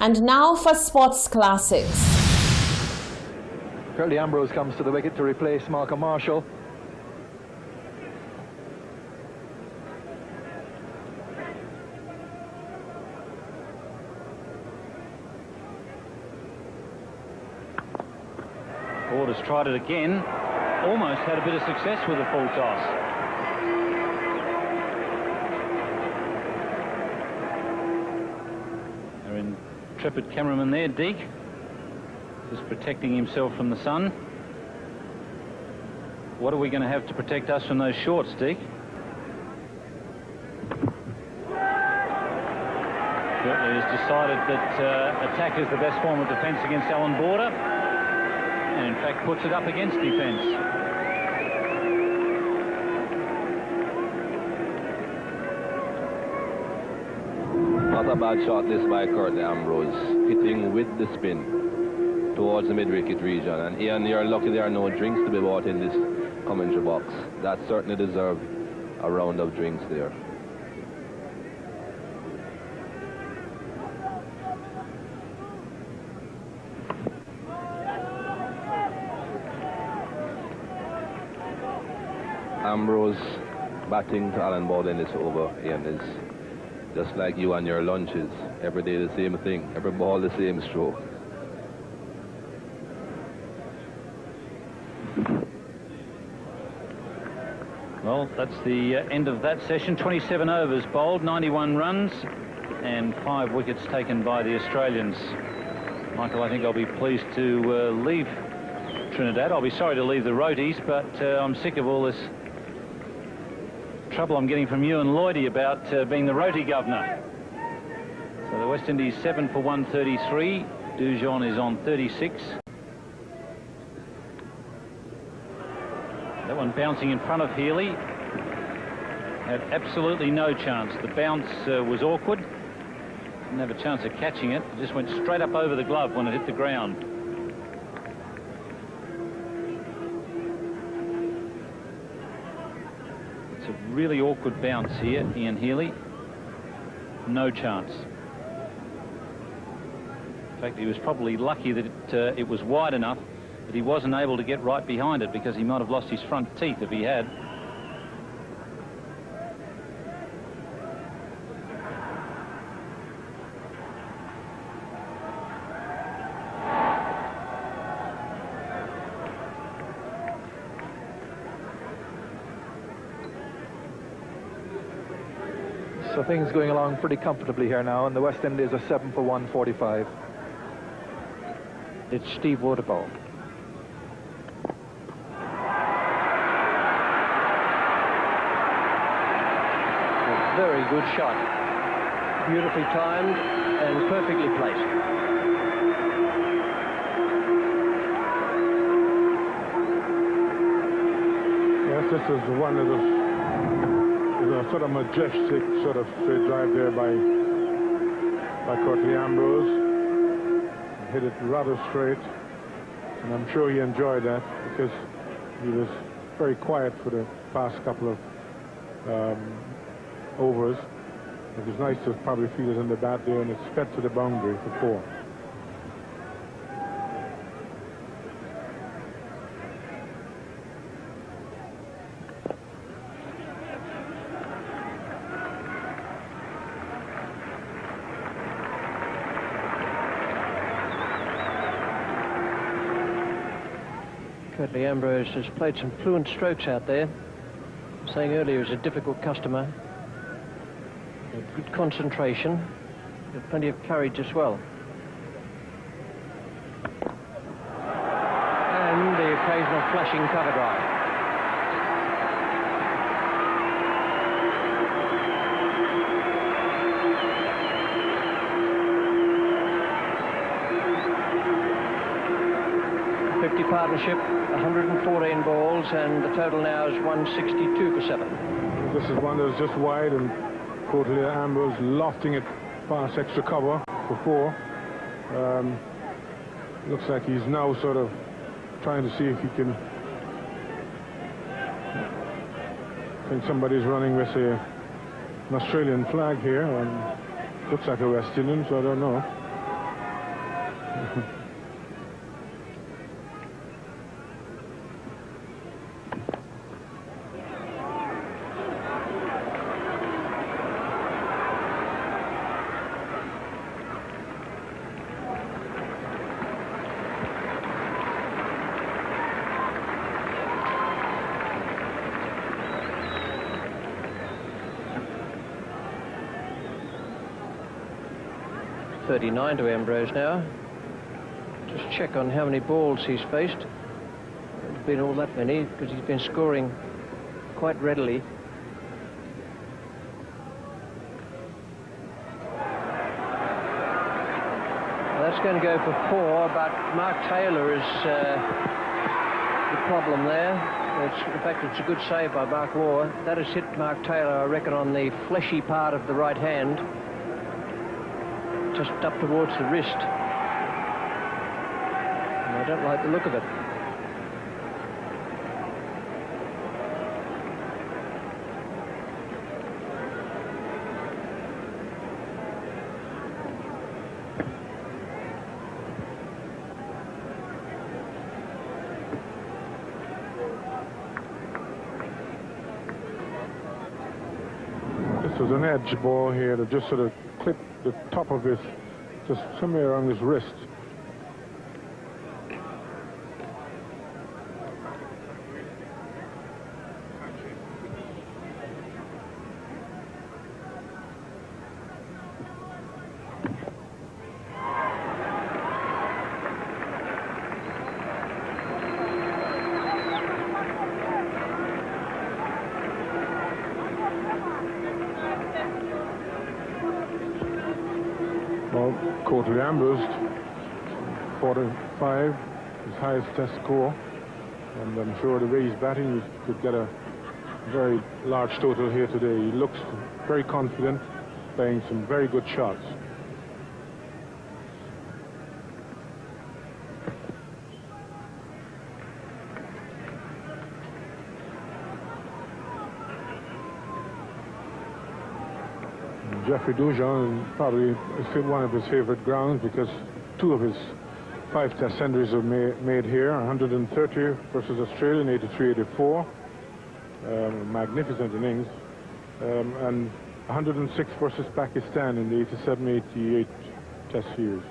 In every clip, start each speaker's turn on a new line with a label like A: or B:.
A: And now for Sports Classics.
B: Curly Ambrose comes to the wicket to replace Malcolm Marshall.
C: Ford has tried it again. Almost had a bit of success with the full toss. Our intrepid cameraman there, Deek, just protecting himself from the sun. What are we going to have to protect us from those shorts, Deek? Certainly has decided that attack is the best form of defence against Alan Border, and in fact puts it up against defence.
D: Not a bad shot this by Curly Ambrose, hitting with the spin towards the mid-wicket region. And Ian, you're lucky there are no drinks to be bought in this commentary box. That certainly deserved a round of drinks there. Ambrose batting to Alan Border in this over, Ian, is just like you and your lunches. Every day the same thing, every ball the same stroke.
C: Well, that's the end of that session. 27 overs bowled, 91 runs, and 5 wickets taken by the Australians. Michael, I think I'll be pleased to leave Trinidad. I'll be sorry to leave the roadies, but I'm sick of all this trouble I'm getting from you and Lloydie about being the roti governor. So the West Indies 7 for 133. Dujon is on 36. That one bouncing in front of Healy. Had absolutely no chance. The bounce was awkward. Didn't have a chance of catching it. It just went straight up over the glove when it hit the ground. It's a really awkward bounce here, Ian Healy. No chance. In fact, he was probably lucky that it was wide enough that he wasn't able to get right behind it, because he might have lost his front teeth if he had.
B: So things going along pretty comfortably here now, and the West Indies are 7 for 145.
E: It's Steve Waterbowl. A very good shot. Beautifully timed and perfectly placed.
F: Yes, this is one of the a sort of majestic sort of straight drive there by Curly Ambrose. Hit it rather straight, and I'm sure he enjoyed that, because he was very quiet for the past couple of overs. It was nice to probably feel it in the bat there, and it's sped to the boundary for 4.
E: Curly Ambrose has played some fluent strokes out there. Saying earlier, he was a difficult customer. Good concentration, with plenty of courage as well. And the occasional flashing cover drive. Partnership, 114 balls, and the total now is 162 for 7.
F: This is one that's just wide, and Curly Ambrose lofting it past extra cover for 4. Looks like he's now sort of trying to see if he can. I think somebody's running with an Australian flag here, and looks like a West Indian, so I don't know.
E: $39 to Ambrose now. Just check on how many balls he's faced. It's been all that many because he's been scoring quite readily. Well, that's going to go for 4, but Mark Taylor is the problem there. In fact, it's a good save by Mark Waugh. That has hit Mark Taylor, I reckon, on the fleshy part of the right hand, just up towards the wrist. And I don't like the look of it.
F: This was an edge ball here that just sort of clipped the top of his, just somewhere around his wrist. Courtly Ambrose, 45, his highest test score, and I'm sure the way he's batting, he could get a very large total here today. He looks very confident, playing some very good shots. Jeffrey Dujon probably is one of his favorite grounds because 2 of his 5 test centuries are made here, 130 versus Australia in 83-84, magnificent innings, and 106 versus Pakistan in the 87-88 test series.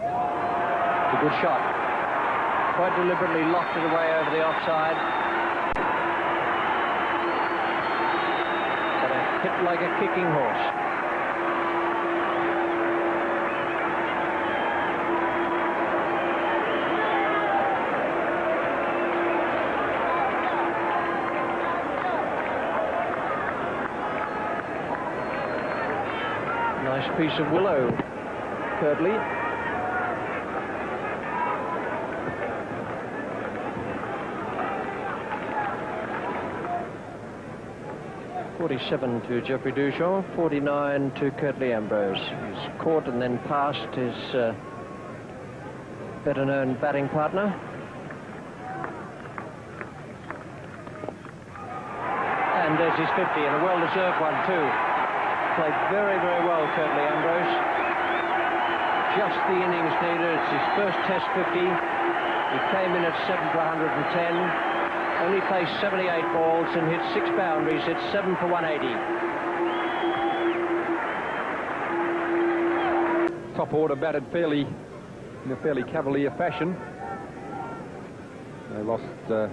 E: It's a good shot. Quite deliberately locked it away over the offside. But it hit like a kicking horse. Nice piece of willow, Curdley. 47 to Jeffrey Dujon, 49 to Curtly Ambrose. He's caught and then passed his better-known batting partner. And there's his 50, and a well-deserved one too. Played very, very well, Curtly Ambrose. Just the innings needed. It's his first Test 50. He came in at 7 for 110. Only faced 78 balls and hit 6 boundaries. Hit 7 for 180.
G: Top order batted fairly in a fairly cavalier fashion. They lost their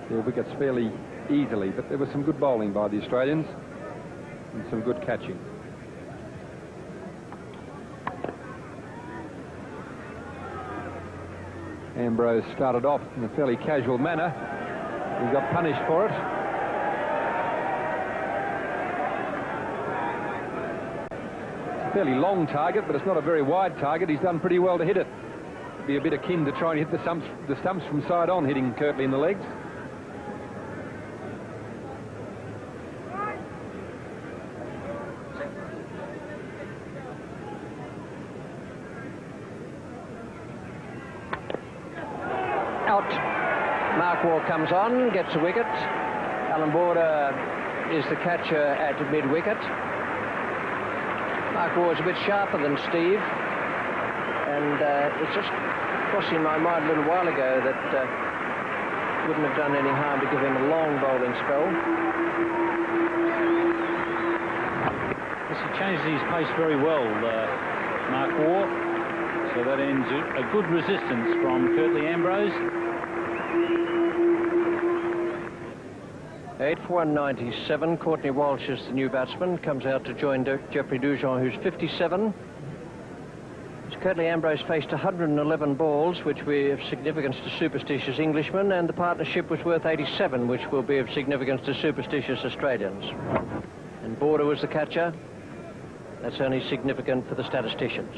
G: wickets fairly easily, but there was some good bowling by the Australians and some good catching. Ambrose started off in a fairly casual manner. He got punished for it. It's a fairly long target, but it's not a very wide target. He's done pretty well to hit it. Be a bit akin to trying to hit the stumps from side on, hitting Curtly in the legs. Out. Mark Waugh comes on, gets a wicket.
E: Alan Border is the catcher at mid-wicket. Mark Ward's a bit sharper than Steve, and it's just crossing my mind a little while ago that wouldn't have done any harm to give him a long bowling spell.
C: Yes, he changed his pace very well, Mark Ward. So that ends a good resistance from Curtly Ambrose.
E: 8 for 197. Courtney Walsh is the new batsman. Comes out to join Geoffrey Dujon, who's 57. Curtly Ambrose faced 111 balls, which were of significance to superstitious Englishmen, and the partnership was worth 87, which will be of significance to superstitious Australians. And Border was the catcher. That's only significant for the statisticians.